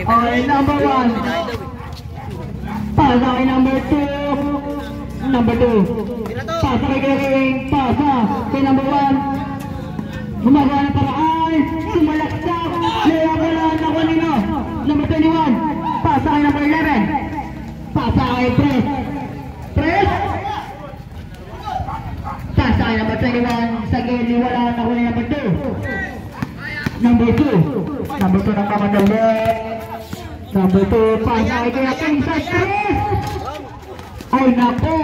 Okay, number 1. Pasa kay number 2. Number 2. Pasa kay Gering. Pasa kay number 1. Gumagawa ng paraan. Sumalaksak. Laya wala na kanino. Number 21. Pasa kay number 11. Pasa kay Press. Press. Pasa kay number 21. Sa Geli wala na kanino number 2. Number 2. Number 2 ng kamadali. Number 2. Pasa kay Gaping sa Press. Ay nako.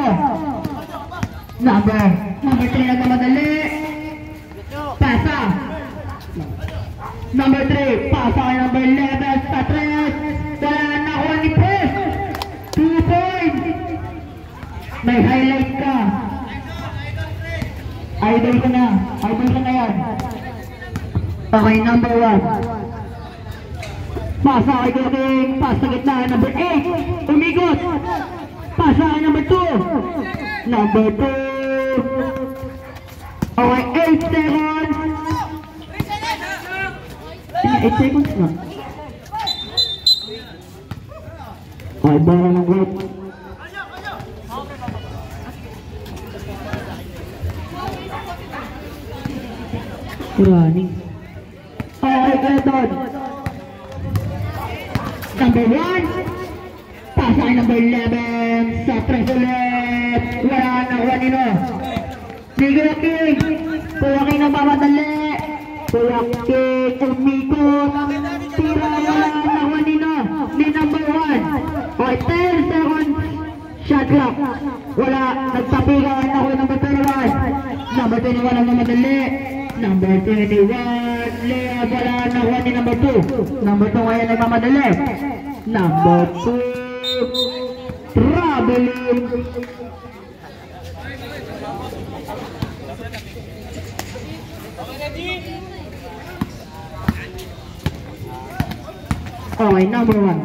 Number 3 ng kamadali. Pasa. Number 3. Pasa kay number 11 sa Press. Wala na ako ni Press. 2 points. May highlight ka. Idol ka na. Idol ka na yan. Okay, number 1. Pasa kay Gering. Pasa gitna. Number 8. Umigot. Pasa kay number 2. Number 2. Okay, 8 seconds. 8 seconds na. Okay, bala ng group. Running. Okay, Clayton. Number 1. Pasa kay number 11. Sa Press ulit. Wala na kanino. Kuya King. Kuya King ang mamadali. Kuya King umikot. Tira wala na kanino. Ni number 1. Okay, 10 seconds. Shot clock. Wala. Nagtapigan ako number 21. Number 21 ang mamadali. Number 21. Lea wala na ako ni number 2. Number 2 ngayon ay mamadali. Number 2. Traveling. Okay, number 1.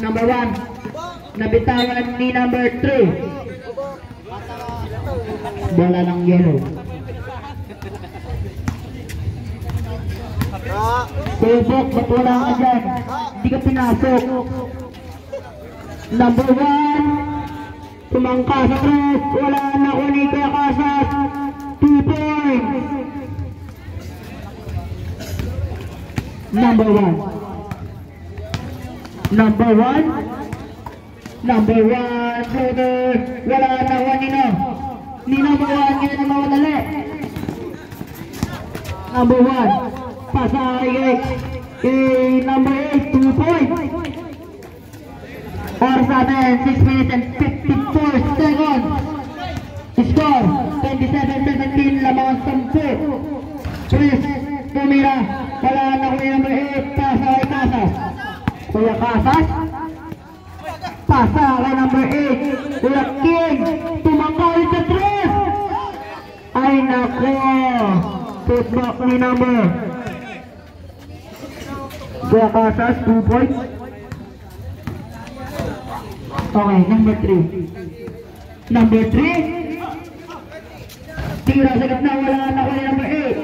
Number 1. Nabitawan ni number 3. Bola ng yellow. Tubok, ba't wala ka dyan? Hindi ka pinasok. Number 1. Tumangka sa Press. Wala na kunin kaya Casas. 2 points. Number 1. Number 1. Number 1. Floater. Wala na kanino. Ni number 1. Kaya na mawadali. Number 1. Pasa kay number 8. 2 points. Or 6 minutes and 54 seconds. Score 27-17. Lamang 10. Press. Tumira. Wala na kuya number 8. Pasa kay Casas. Kuya Casas. Pasa kay number 8. Kuya King. Tumangkol sa Press. Ay nako. Putback ni number. Kuya Casas. 2 points. Okay, number 3. Number 3. Tira sa gitna. Wala na kuya number 8.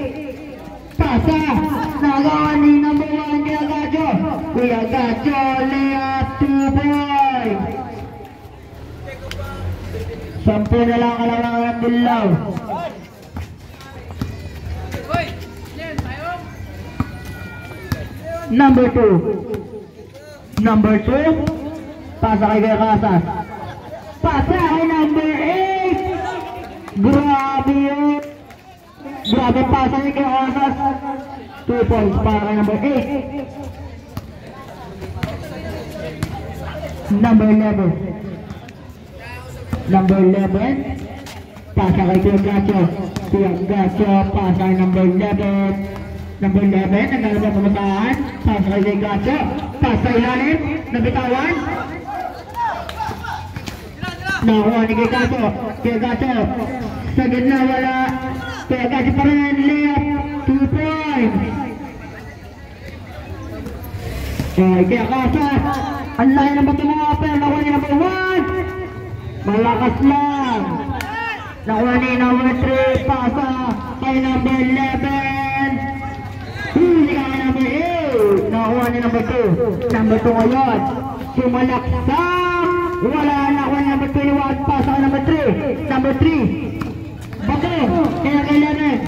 Pasa. Nagawa ni number 1 Kuya Gacho. Kuya Gacho, Lea, 2 points. 10 na lang kailangan ng Dilaw. Number 2. Number 2. Pasa kay Kuya Casas. Pasa kay number 8. Grabe yun. Grabe pasa ni Kuya Casas. 2 points para kay number 8. Number 11. Number 11. Pasa kay Kuya Gacho. Kuya Gacho. Pasa kay number 11. Number 11. Naglalabang pamataan. Pasa kay Kuya Gacho. Pasa ilalim. Nabitawan. Nakuha ni Kuya Gacho. Kuya Gacho. Sa gitna wala. Kuya Gacho pa rin. Left. 2 points. Kuya Casas. Ang lahi na bato mga pero nakuha ni number 1. Malakas lang. Nakuha ni number 3. Pasa kay number 11. Huli ka kay number 8. Nakuha ni number 2. Number 2 ngayon. Sumalaksak. Wala na. Nakuha ni number 21. Pasa kay number 3. Number 3. Bato. Kaya kay 11.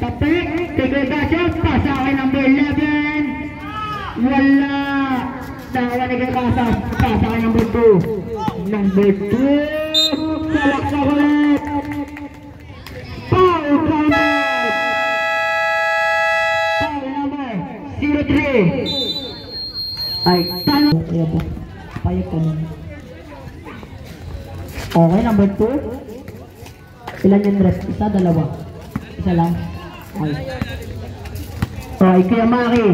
Tapik. Tigregasya. Pasa kay number 11. Wala. Nakuha ni Gasas. Pasa kay number 2. Number 2. Salaksak ulit. Foul number 03. Ay, talo. Kaya po, payag ka nun. Okay, number 2. Ilan yung rest? Isa, dalawa. Isa lang. Okay. Okay, Kuya Maki.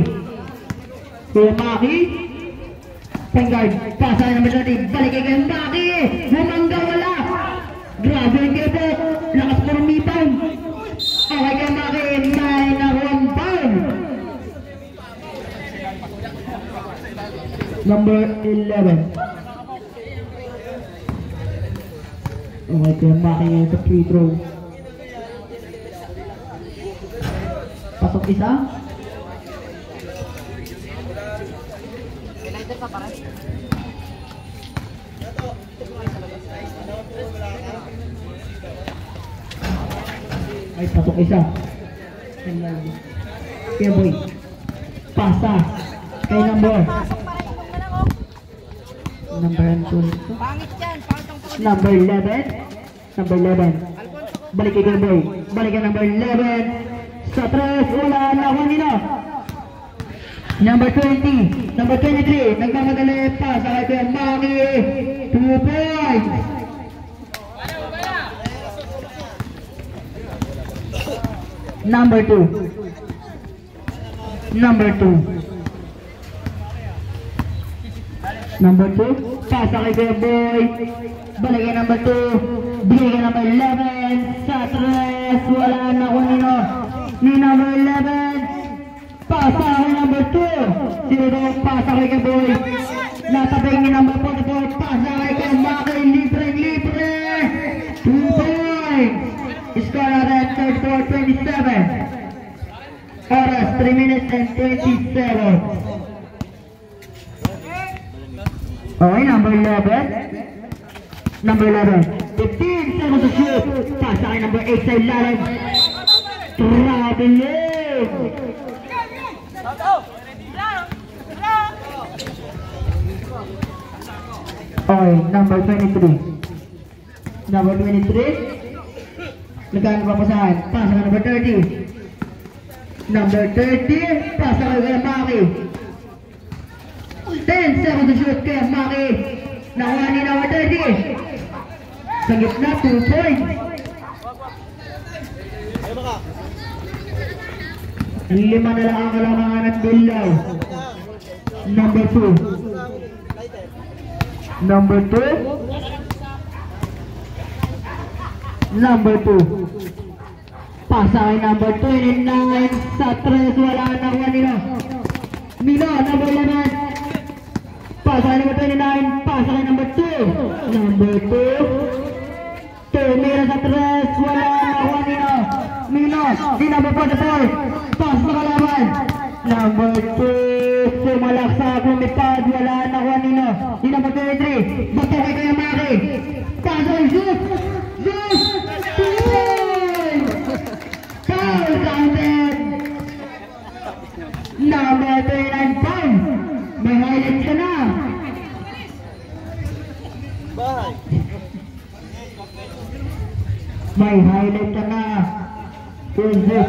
Kuya Maki. Vanguard. Pasa naman natin. Balik kay Kuya Maki. Bumangga, wala. Grabe yung kepo. Lakas po ng mitang. Okay, Kuya Maki. 9 na 1 pound. Number 11. Okay, Kuya Maki sa free throw. Pasok isa. Ay, pasok isa. Kaya boy. Pasa. Kay number 2. Number 11. Number 11. Balik kay boy. Balik kay number 11. Sa 3. Wala na kanina. Number 20. Number 23. Nagmamadali pa sa kay Kuya Maki. 2 points. Number 2. Number 2. Number 2. Pasa kay Kuya Boy. Balik kay number 2. Bigay kay number 11. Sa 3. Wala na kanina. Ni number 11. Pasa kay number 2. Sino daw pasa kay Kuya Boy? Natabing ni number 44. Pasa kay Kuya Maki. Libre. 2 points. Score natin 34-27. Oras 3 minutes and 20 seconds. Okay, number 11. Number 11. 15 seconds to shoot. Pasa kay number 8 sa ilalim. Traveling. Okay, number 23. Number 23. Nagkaan pa pasahan. Pasa kay number 30. Number 30. Pasa kay Kuya Maki. 10 seconds to shoot kay Maki. Nakuha ni number 30. Sa gitna, 2 points. Lima na lang ang kalamangan at Billaw. Number 2. Number 2. Number 2. Pasa kay number 29. Sa 3. Wala na nakuha nila. Milo, number 11. Pasa kay number 29. Pasa kay number 2. Number 2. Tumira sa 3. Wala na nakuha nila. Milo, di number 44. Pasa sa kalaban. Number 2. Sumalaksak, lumipad. Wala na nakuha nila. Di number 23. Bato kay Kuya Maki. Pasa kay Zeus. Zeus. Foul counted. Number 39 pound. May highlight ka na. May highlight ka na. Jumper.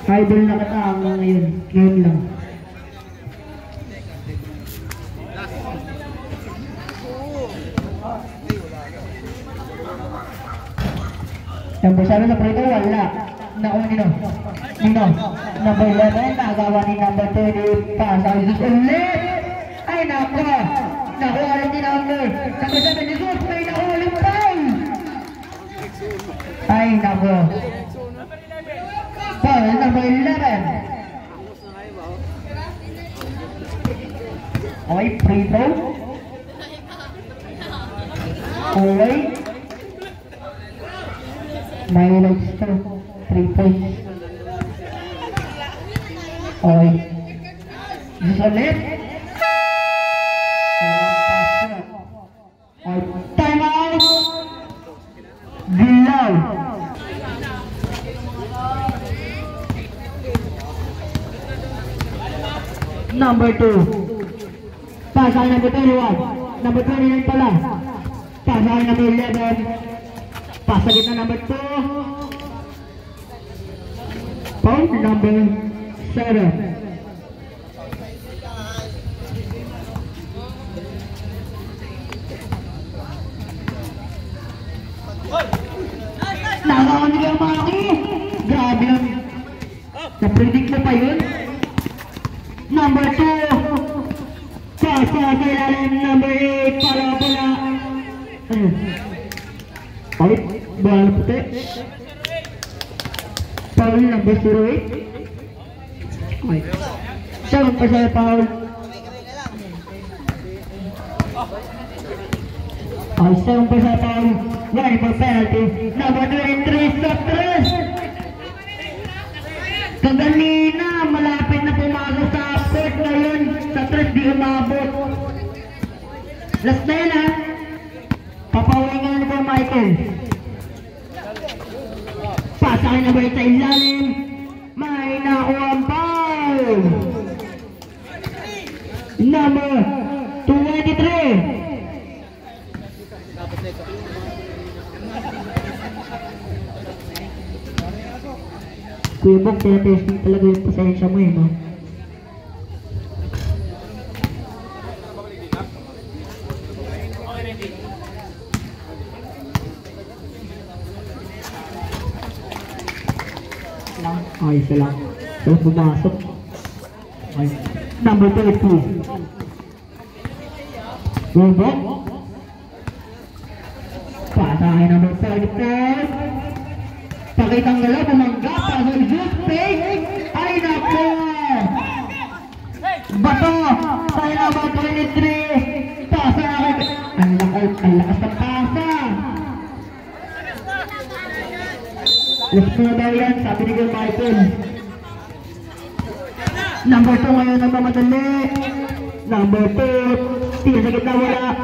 Idol na kita ngayon. Ngayon lang. Number 7 sa prito, wala. Nakuha nino. Number 11, nagawa ni number 30. Pasa kay Jesus ulit. Ay, nako. Nakuha rin ni number 7, Jesus. May nakuha ulit foul. Ay, nako. Foul, number 11. Okay, free throw. Okay. May highlights to. 3 points. Okay. This ulit. Time out. Gilaw. Number 2. Pasal number 21. Number 29 pala. Pasal number 11. Pasal kita number 2. Foul number 7. Nakaon niya ang Maki. Grabe lang. Na-predict mo pa yun. Number 2. Pasa sa ilalim. Number 8. Pala. Out. Bola puti. Foul number 08. Okay. Second pa siya foul. Okay, second pa siya foul. One for penalty. Number 23 sa 3. Kaganina, malapit na pumasok sa court ngayon. Sa 3 di umabot. Last na yan ha. Papawalingan ko Michael. Pasakay na ba sa ilalim? May nakuha ang foul. Number 23. Kuya Bok, tinatesting talaga yung pasensya mo no? Ay, isa lang. So, pumasok. Ay. Number 30. Kuya Bok. Pasakay number 34. Pakitang galaw, bumangga, pasok just fake. Ay nako! Bato! Tayo na ba 23? Pasa na kayo. Ang lakas ng pasa. Last na daw yan, sabi ni Kuya Michael. Number 2 ngayon ang mamadali. Number 2. Tira sa gitna wala.